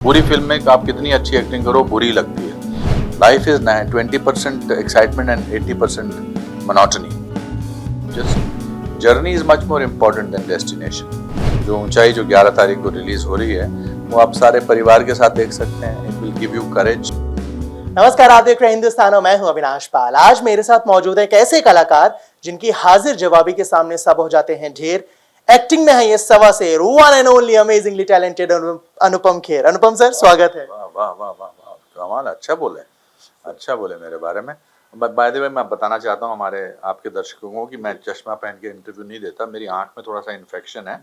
पूरी फिल्म में आप कितनी अच्छी एक्टिंग करो बुरी लगती है। Life is 20% excitement and 80% monotony. Just journey is much more important then destination. जो ऊंचाई जो 11 तारीख को रिलीज हो रही है वो आप सारे परिवार के साथ देख सकते हैं। इट विल गिव यू करेज। नमस्कार, आप देख रहे हैं हिंदुस्तान और मैं हूं अविनाश पाल। आज मेरे साथ मौजूद है एक ऐसे कलाकार जिनकी हाजिर जवाबी के सामने सब हो जाते हैं ढेर। एक्टिंग में है ये सवा से one and only amazingly talented Anupam Kher. Anupam sir, स्वागत है। वाह वाह वाह वाह वाह, कमाल। अच्छा बोले मेरे बारे में। बाय द वे मैं बताना चाहता हूँ हमारे आपके दर्शकों को कि मैं चश्मा पहन के इंटरव्यू नहीं देता। मेरी आंख में थोड़ा सा इन्फेक्शन है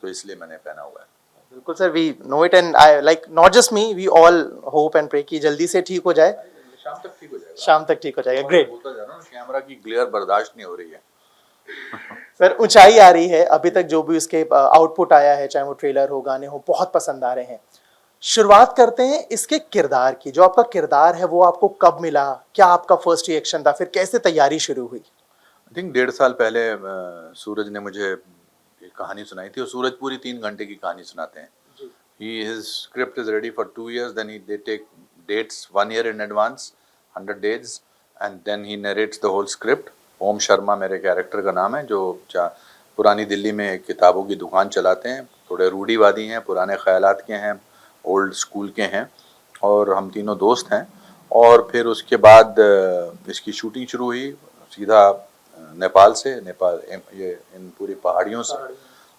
तो इसलिए मैंने पहना हुआ है। बिल्कुल sir, we know it and I like not just me, we all hope and pray कि जल्दी से ठीक हो जाए। शाम तक ठीक हो जाएगा। शाम तक ठीक हो जाएगा। ग्रेट। बोलता जा रहा हूं, कैमरा की ग्लेयर बर्दाश्त नहीं हो रही है। सर, ऊंचाई आ रही है। अभी तक जो भी उसके आउटपुट आया है, चाहे वो ट्रेलर हो, गाने हो, बहुत पसंद आ रहे हैं। शुरुआत करते हैं इसके किरदार की। जो आपका किरदार है वो आपको कब मिला, क्या आपका फर्स्ट रिएक्शन था, फिर कैसे तैयारी शुरू हुई? आई थिंक 1.5 साल पहले सूरज ने मुझे एक कहानी सुनाई थी और सूरज पूरी 3 घंटे की कहानी सुनाते हैं। His script is ready for 2 years, then they take dates 1 year in advance, 100 days, and then he narrates the whole script. ओम शर्मा मेरे कैरेक्टर का नाम है, जो पुरानी दिल्ली में एक किताबों की दुकान चलाते हैं। थोड़े रूढ़ीवादी हैं, पुराने ख्यालात के हैं, ओल्ड स्कूल के हैं, और हम तीनों दोस्त हैं। और फिर उसके बाद इसकी शूटिंग शुरू हुई सीधा नेपाल से। नेपाल ये इन पूरी पहाड़ियों से,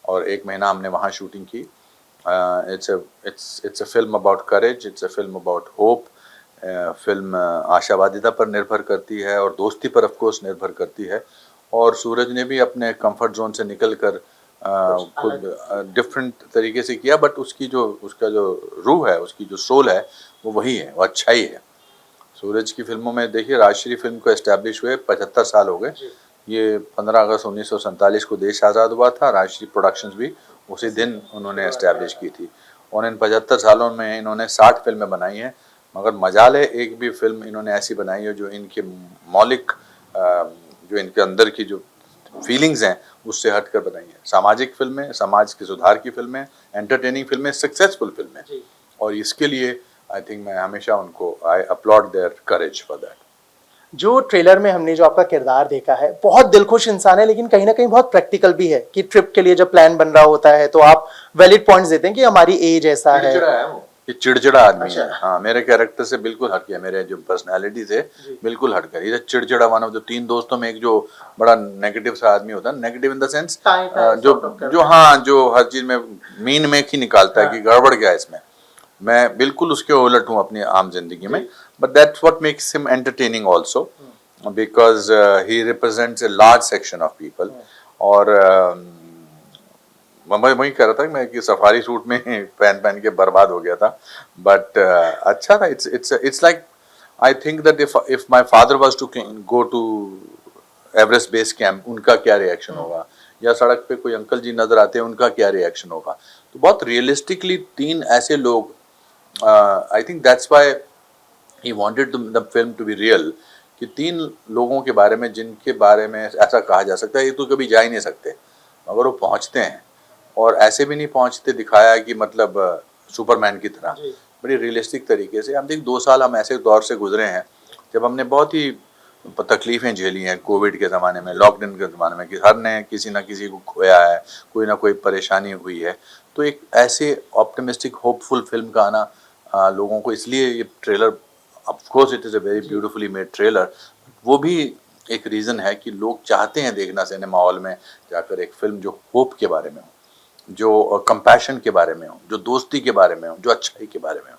और 1 महीना हमने वहाँ शूटिंग की। It's a film about courage, it's a film about hope. Film आशावादिता पर निर्भर करती है और दोस्ती पर ऑफ कोर्स निर्भर करती है। और सूरज ने भी अपने कंफर्ट जोन से निकलकर खुद डिफरेंट तरीके से किया, बट उसका जो रूह है, उसकी जो सोल है वो वही है, वो अच्छाई है। सूरज की फिल्मों में देखिए, राजश्री फिल्म को एस्टैब्लिश हुए 75 साल हो गए। ये 15 अगस्त 1947 को देश आज़ाद हुआ था। राजश्री प्रोडक्शंस भी उसी दिन उन्होंने एस्टैब्लिश की थी, और इन 75 सालों में इन्होंने 60 फिल्में बनाई हैं। मगर मजाल है, एक भी फिल्म इन्होंने ऐसी बनाई है जो इनके मौलिक जो इनके अंदर की जो फीलिंग्स हैं उससे हटकर बनाई है। सामाजिक फिल्में, समाज के सुधार की फिल्में, एंटरटेनिंग फिल्में, सक्सेसफुल फिल्में, और इसके लिए आई थिंक मैं हमेशा उनको I applaud their courage for that. जो ट्रेलर में हमने जो आपका किरदार देखा है, बहुत दिलखुश इंसान है, लेकिन कहीं ना कहीं बहुत प्रैक्टिकल भी है कि ट्रिप के लिए जब प्लान बन रहा होता है तो आप वैलिड पॉइंट्स देते हैं कि हमारी एज ऐसा है। ये चिड़चिड़ा आदमी है। हाँ, मेरे कैरेक्टर से बिल्कुल हट गया। मेरे जो पर्सनालिटी से बिल्कुल हट गया। ये चिड़चिड़ा वन ऑफ द 3 दोस्तों में एक जो बड़ा नेगेटिव सा आदमी होता है। नेगेटिव इन द सेंस जो हर चीज में मीन मेक ही निकालता है कि गड़बड़ क्या है इसमें। मैं बिल्कुल उसके उलट हूँ अपनी आम जिंदगी में, but that's what makes him entertaining also, because he represents a large section of people. और मैं वही कह रहा था कि मैं कि सफारी सूट में पहन के बर्बाद हो गया था, बट अच्छा था। It's like I think that if my father was to go to Everest base camp, उनका क्या रिएक्शन होगा, या सड़क पे कोई अंकल जी नजर आते हैं, उनका क्या रिएक्शन होगा। तो बहुत रियलिस्टिकली 3 ऐसे लोग, I think that's why he wanted the film to be real, कि 3 लोगों के बारे में जिनके बारे में ऐसा कहा जा सकता है ये तो कभी जा ही नहीं सकते, मगर वो पहुंचते हैं। और ऐसे भी नहीं पहुंचते, दिखाया कि मतलब सुपरमैन की तरह, बड़ी रियलिस्टिक तरीके से। हम देख 2 साल हम ऐसे दौर से गुजरे हैं जब हमने बहुत ही तकलीफ़ें झेली हैं। कोविड के ज़माने में, लॉकडाउन के ज़माने में, कि हर ने किसी ना किसी को खोया है, कोई ना कोई परेशानी हुई है। तो एक ऐसे ऑप्टिमिस्टिक होपफुल फिल्म का आना लोगों को, इसलिए ये trailer, of course it is a very beautifully made trailer, वो भी एक रीज़न है कि लोग चाहते हैं देखना सिनेमा हॉल में जाकर एक फिल्म जो होप के बारे में हो, जो कंपैशन के बारे में हो, जो दोस्ती के बारे में हो, जो अच्छाई के बारे में हो।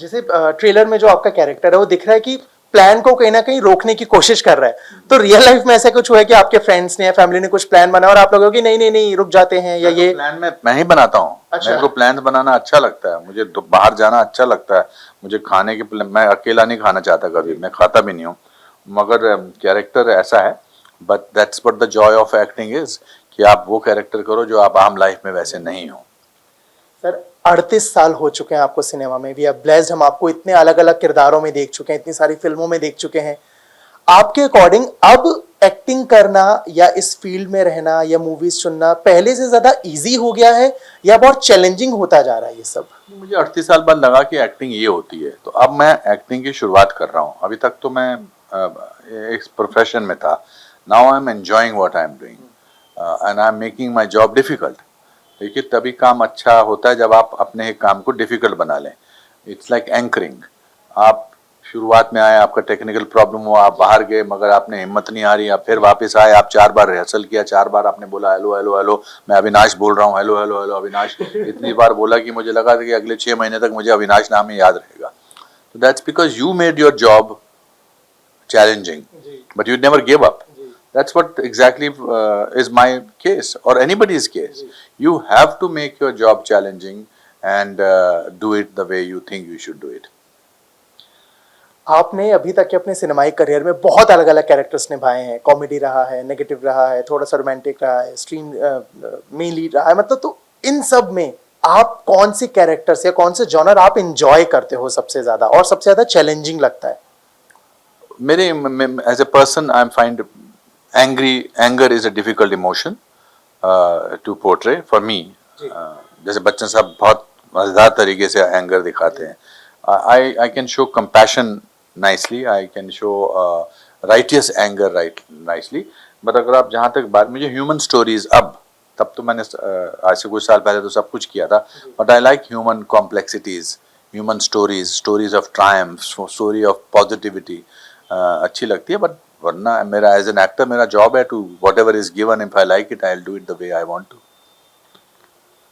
जैसे ट्रेलर में जो आपका कैरेक्टर है वो दिख रहा है कि प्लान को कहीं ना कहीं रोकने की कोशिश कर रहा है, तो रियल लाइफ में ऐसा कुछ हुआ है कि आपके फ्रेंड्स ने या फैमिली ने कुछ प्लान बनाया और आप लोगों की नहीं रुक जाते हैं, या ये प्लान मैं ही बनाता हूँ। अच्छा। मेरे को प्लान बनाना अच्छा लगता है, मुझे बाहर जाना अच्छा लगता है, मुझे खाने के मैं अकेला नहीं खाना चाहता कभी, मैं खाता भी नहीं हूँ, मगर कैरेक्टर ऐसा है। But that's what the Joy of acting is, कि आप वो कैरेक्टर करो जो आप आम लाइफ में वैसे नहीं हो। सर, 38 साल हो चुके हैं आपको सिनेमा में, वी आर ब्लेस्ड, हम आपको इतने अलग अलग किरदारों में देख चुके हैं, इतनी सारी फिल्मों में देख चुके हैं। आपके अकॉर्डिंग अब एक्टिंग करना या इस फील्ड में रहना या मूवीज चुनना पहले से ज्यादा इजी हो गया है या बहुत चैलेंजिंग होता जा रहा है ये सब? मुझे 38 साल बाद लगा कि एक्टिंग ये होती है, तो अब मैं एक्टिंग की शुरुआत कर रहा हूँ। अभी तक तो मैं एक प्रोफेशन में था। Now I am enjoying what I am doing and I am making my job difficult. देखिए, तभी काम अच्छा होता है जब आप अपने एक काम को डिफिकल्ट बना लें। It's like anchoring. आप शुरुआत में आए, आपका टेक्निकल प्रॉब्लम हुआ, आप बाहर गए, मगर आपने हिम्मत नहीं हारी, आप फिर वापस आए, आप 4 बार रिहर्सल किया, 4 बार आपने बोला हेलो हेलो हेलो, मैं अविनाश बोल रहा हूँ, हेलो हेलो हेलो अविनाश। इतनी बार बोला कि मुझे लगा था कि अगले 6 महीने तक मुझे अविनाश नाम ही याद रहेगा। तो that's because you made your job challenging, but you never gave up. That's what exactly is my case or anybody's case. You have to make your job challenging and do it the way you think you should do it. आपने अभी तक के अपने सिनेमाई career में बहुत अलग अलग characters निभाए हैं। कॉमेडी रहा है, नेगेटिव रहा है, थोड़ा सा रोमांटिक रहा है, स्ट्रीम मेन लीड रहा है, मतलब तो इन सब में आप कौन से कैरेक्टर्स या कौन से जॉनर आप इंजॉय करते हो सबसे ज्यादा और सबसे ज्यादा चैलेंजिंग लगता है? मेरे as a person I find anger is a difficult emotion to portray for me. जैसे बच्चन साहब बहुत मजेदार तरीके से एंगर दिखाते हैं। I can show compassion nicely, I can show righteous anger nicely, but अगर आप जहाँ तक बात, मुझे ह्यूमन स्टोरीज, अब तब तो मैंने आज से कुछ साल पहले तो सब कुछ किया था, but I like human complexities, human stories, stories of triumph, story of positivity अच्छी लगती है। बट वरना मेरा एज एन एक्टर मेरा जॉब है टू वॉट एवर इज गिवन, if I like it I will do it the way I want to.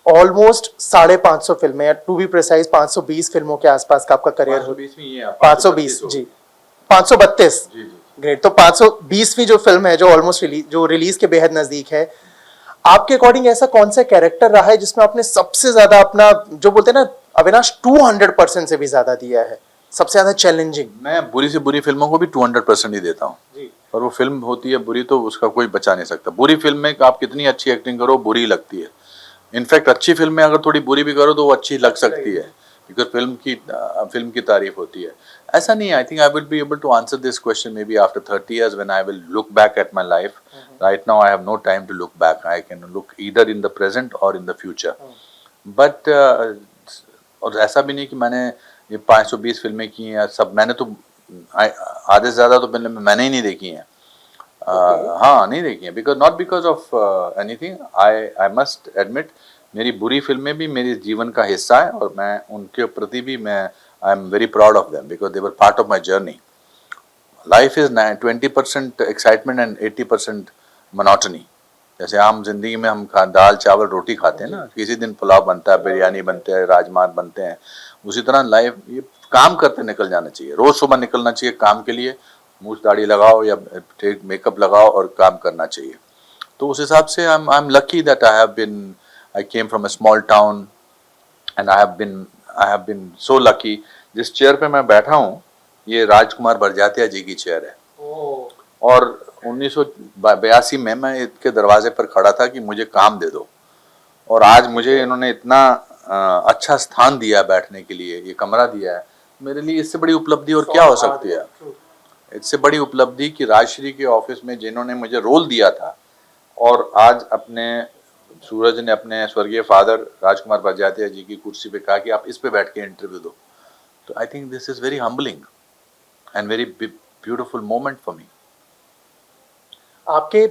Almost 550 फिल्में या टू बी प्रिसाइज 520 फिल्मों के आसपास का आपका करियर हो। 520 जी, 532 ग्रेट। तो 520वीं जो फिल्म है, जो ऑलमोस्ट जो रिलीज के बेहद नजदीक है, आपके अकॉर्डिंग ऐसा कौन सा कैरेक्टर रहा है जिसमें आपने सबसे ज्यादा अपना, जो बोलते हैं ना अविनाश, 200% से भी ज्यादा दिया है, सबसे ज्यादा चैलेंजिंग? मैं बुरी से बुरी फिल्मों को भी 200% ही देता हूँ, और वो फिल्म होती है बुरी तो उसका कोई बचा नहीं सकता। बुरी फिल्म में आप कितनी अच्छी एक्टिंग करो, बुरी लगती है। इनफैक्ट अच्छी फिल्म में अगर थोड़ी बुरी भी करो तो वो अच्छी लग सकती है, बिकॉज फिल्म की तारीफ होती है। ऐसा नहीं है। I think I will be able to answer this question maybe after 30 years when I will look back at my life. Right now I have no time to look back, I can look either in the present or in the future. But और ऐसा भी नहीं कि मैंने ये 520 फिल्में की हैं सब, मैंने तो आधे से ज़्यादा तो फिल्में मैंने ही नहीं देखी हैं। हाँ, नहीं देखी हैं, because not because of anything, I must admit मेरी बुरी फिल्में भी मेरे जीवन का हिस्सा है, और मैं उनके प्रति भी I am very proud of them because they were part of my journey. Life is 20% excitement and 80% monotony. जैसे आम जिंदगी में हम दाल चावल रोटी खाते हैं ना, किसी दिन पुलाव बनता है, बिरयानी बनते हैं, राजमा बनते हैं, उसी तरह लाइफ ये काम करते निकल जाना चाहिए। रोज सुबह निकलना चाहिए काम के लिए, मूछ दाढ़ी लगाओ या ठीक मेकअप लगाओ और काम करना चाहिए। तो उस हिसाब से I am lucky that I came from a small town and I have been so lucky. जिस चेयर पे मैं बैठा हूँ ये राजकुमार बरजातिया जी की चेयर है, और 1982 में मैं इनके दरवाजे पर खड़ा था कि मुझे काम दे दो, और आज मुझे इन्होंने इतना अच्छा स्थान दिया बैठने के लिए, ये कमरा दिया है। मेरे लिए इससे बड़ी उपलब्धि और क्या हो सकती है? इससे बड़ी उपलब्धि कि राजश्री के ऑफिस में जिन्होंने मुझे रोल दिया था, और आज अपने सूरज ने अपने स्वर्गीय फादर राजकुमार बरजातिया जी की कुर्सी पे कहा कि आप इस पे बैठ के इंटरव्यू दो। तो I think this is very humbling and very beautiful moment for me. आपके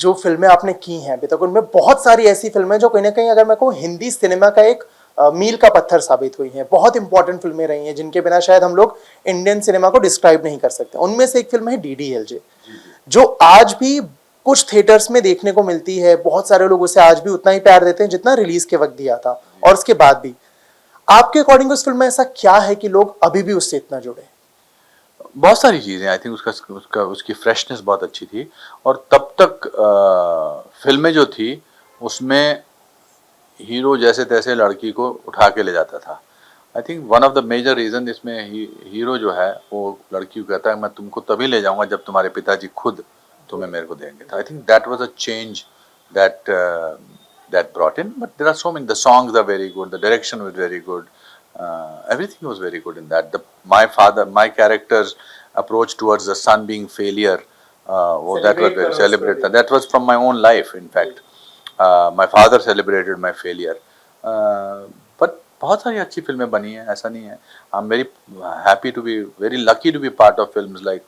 जो फिल्में आपने की हैं अभी तक, उनमें बहुत सारी ऐसी फिल्में जो कहीं ना कहीं, अगर मैं कहूँ, हिंदी सिनेमा का एक मील का पत्थर साबित हुई हैं। बहुत इंपॉर्टेंट फिल्में रही हैं जिनके बिना शायद हम लोग इंडियन सिनेमा को डिस्क्राइब नहीं कर सकते। उनमें से एक फिल्म है DDLJ, जो आज भी कुछ थिएटर्स में देखने को मिलती है। बहुत सारे लोग उसे आज भी उतना ही प्यार देते हैं जितना रिलीज के वक्त दिया था, और उसके बाद भी। आपके अकॉर्डिंग उस फिल्म में ऐसा क्या है कि लोग अभी भी उससे इतना जुड़े? बहुत सारी चीज़ें। आई थिंक उसकी फ्रेशनेस बहुत अच्छी थी, और तब तक फिल्में जो थी उसमें हीरो जैसे तैसे लड़की को उठा के ले जाता था। I think one of the major reason इसमें हीरो जो है वो लड़की को कहता है मैं तुमको तभी ले जाऊंगा जब तुम्हारे पिताजी खुद तुम्हें मेरे को देंगे। आई think that was a change that brought in, but there are so many. The songs are very good, the direction was very good, everything was very good in that. My character's approach towards the son being failure वो that was celebrate था, that was from my own life in fact. My father celebrated my failure. But बहुत सारी अच्छी फिल्में बनी हैं, ऐसा नहीं है. I'm very happy to be very lucky to be part of films like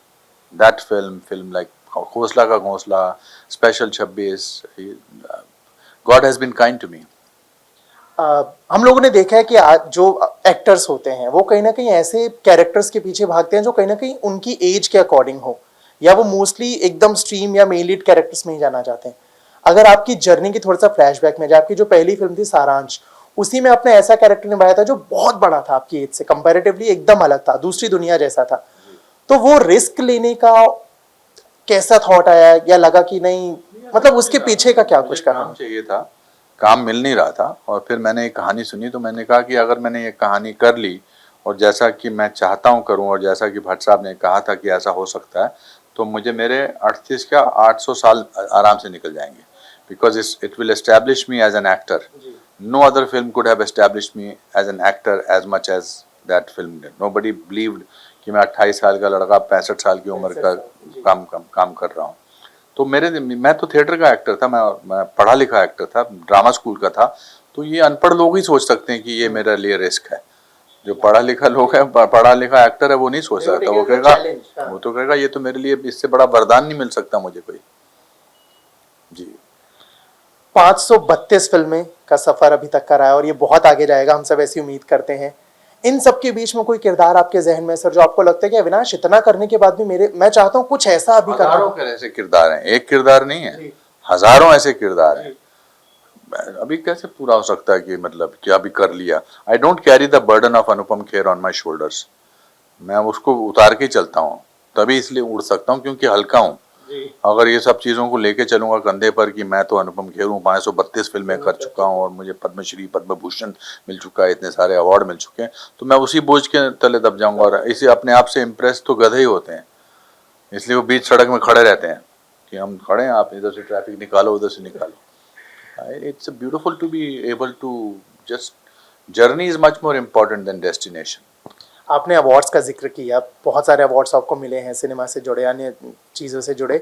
that film like घोंसला का घोंसला, Special 26. God has been kind to me. हम लोगों ने देखा है कि आज जो एक्टर्स होते हैं वो कहीं ना कहीं ऐसे कैरेक्टर्स के पीछे भागते हैं जो कहीं ना कहीं उनकी एज के अकॉर्डिंग हो, या वो मोस्टली एकदम स्ट्रीम या मेन लीड कैरेक्टर्स में ही जाना चाहते हैं. अगर आपकी जर्नी की थोड़ा सा फ्लैशबैक में जाए, आपकी जो पहली फिल्म थी सारांश, उसी में आपने ऐसा कैरेक्टर निभाया था जो बहुत बड़ा था आपकी एज से कंपैरेटिवली, एकदम अलग था, दूसरी दुनिया जैसा था. तो वो रिस्क लेने का कैसा थॉट आया, या लगा कि नहीं, मतलब उसके पीछे का क्या कुछ काम चाहिए था, काम मिल नहीं रहा था, और फिर मैंने एक कहानी सुनी तो मैंने कहा कि अगर मैंने ये कहानी कर ली और जैसा कि मैं चाहता हूँ करूँ और जैसा कि भट्ट साहब ने कहा था कि ऐसा हो सकता है, तो मुझे मेरे 38 का 800 साल आराम से निकल जाएंगे. Because it will establish me as an actor. No other film could have established me as an actor as much as that film did. Nobody believed कि मैं 28 साल का लड़का 65 साल की उम्र का काम कर रहा हूँ. तो मैं तो थिएटर का एक्टर था, मैं पढ़ा लिखा एक्टर था, ड्रामा स्कूल का था. तो ये अनपढ़ लोग ही सोच सकते हैं कि ये मेरे लिए रिस्क है. जो पढ़ा लिखा लोग है, पढ़ा लिखा एक्टर है, वो नहीं सोच सकता. वो तो कहेगा ये तो मेरे लिए इससे बड़ा वरदान नहीं मिल सकता मुझे कोई. जी, 532 फिल्में का सफर अभी तक का रहा है और ये बहुत आगे जाएगा, हम सब ऐसी उम्मीद करते हैं. इन सब के बीच में कोई किरदार आपके जहन में सर जो आपको लगता है कि अविनाश इतना करने के बाद भी मैं चाहता हूँ कुछ ऐसा अभी करना. हजारों ऐसे किरदार हैं, एक किरदार नहीं है, हजारों ऐसे किरदार हैं. अभी कैसे पूरा हो सकता है कि मतलब कि अभी कर लिया. I don't carry the burden of Anupam Kher on my shoulders. मैं उसको उतार के चलता हूँ, तभी इसलिए उड़ सकता हूँ क्योंकि हल्का हूँ. अगर ये सब चीज़ों को लेके चलूंगा कंधे पर कि मैं तो अनुपम खेर हूँ, 532 फिल्में कर चुका हूँ और मुझे पद्मश्री पद्म भूषण मिल चुका है, इतने सारे अवार्ड मिल चुके हैं, तो मैं उसी बोझ के तले दब जाऊंगा. और इसे अपने आप से इम्प्रेस तो गधे ही होते हैं, इसलिए वो बीच सड़क में खड़े रहते हैं कि हम खड़े हैं, आप इधर से ट्रैफिक निकालो उधर से निकालो. It's beautiful to be able to just journey is much more important than destination. आपने अवार्ड्स का जिक्र किया, बहुत सारे अवार्ड्स आपको मिले हैं सिनेमा से जुड़े, अन्य चीज़ों से जुड़े.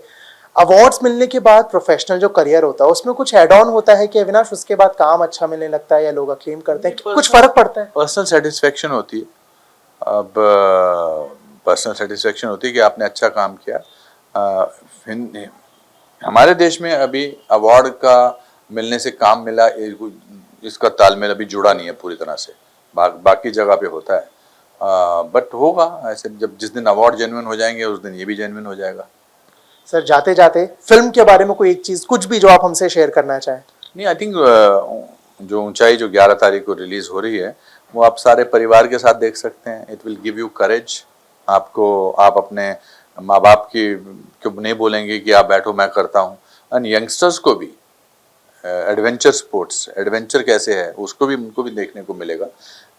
अवार्ड्स मिलने के बाद प्रोफेशनल जो करियर होता है उसमें कुछ एड ऑन होता है कि अविनाश उसके बाद काम अच्छा मिलने लगता है या लोग अक्लेम करते हैं, कुछ फर्क पड़ता है? पर्सनल सेटिस्फेक्शन होती है. अब पर्सनल सेटिस्फेक्शन होती है कि आपने अच्छा काम किया. हमारे देश में अभी अवार्ड का मिलने से काम मिला, इसका तालमेल अभी जुड़ा नहीं है पूरी तरह से. बाकी जगह पे होता है, बट होगा ऐसे. जब जिस दिन अवार्ड जेन्युइन हो जाएंगे उस दिन ये भी जेन्युइन हो जाएगा. सर जाते जाते फिल्म के बारे में कोई एक चीज़, कुछ भी जो आप हमसे शेयर करना चाहें. नहीं, आई थिंक जो ऊंचाई जो 11 तारीख को रिलीज हो रही है वो आप सारे परिवार के साथ देख सकते हैं. इट विल गिव यू करेज. आप अपने माँ बाप की क्यों नहीं बोलेंगे कि आप बैठो मैं करता हूँ. एंड यंगस्टर्स को भी एडवेंचर स्पोर्ट्स, एडवेंचर कैसे है उसको भी उनको भी देखने को मिलेगा.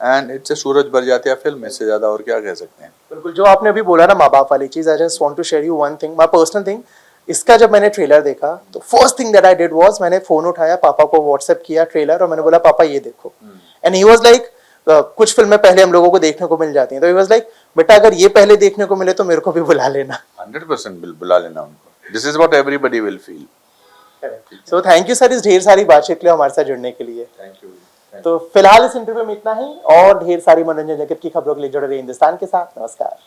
And it's a Suraj Barjatya film, इससे ज्यादा और क्या कह सकते हैं. बिल्कुल, जो आपने अभी बोला ना माँ बाप वाली चीज़, I just want to share you one thing, my personal thing. इसका जब मैंने ट्रेलर देखा तो first thing that I did was मैंने फोन उठाया, पापा को व्हाट्सएप किया ट्रेलर और मैंने बोला पापा ये देखो. एंड ही वाज लाइक, कुछ फिल्में पहले हम लोगों को देखने को मिल जाती हैं, तो ही वाज लाइक बेटा अगर ये पहले देखने को मिले तो मेरे को भी बुला लेना. 100% बुला लेना उनको. This is what everybody will feel. So thank you sir इस ढेर सारी बातचीत के लिए हमारे साथ जुड़ने के लिए. Thank you. तो फिलहाल इस इंटरव्यू में इतना ही, और ढेर सारी मनोरंजन जगत की खबरों के लिए जुड़े रहिए हिंदुस्तान के साथ. नमस्कार.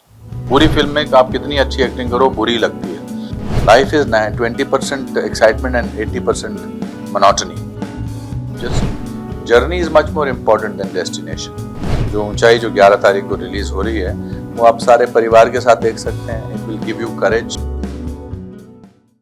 पूरी फिल्म में आप कितनी अच्छी एक्टिंग करो बुरी लगती है. Life is 20% excitement and 80% monotony. Just journey is much more important then destination. जो ऊंचाई जो 11 तारीख को रिलीज हो रही है वो आप सारे परिवार के साथ देख सकते हैं. It will give you courage.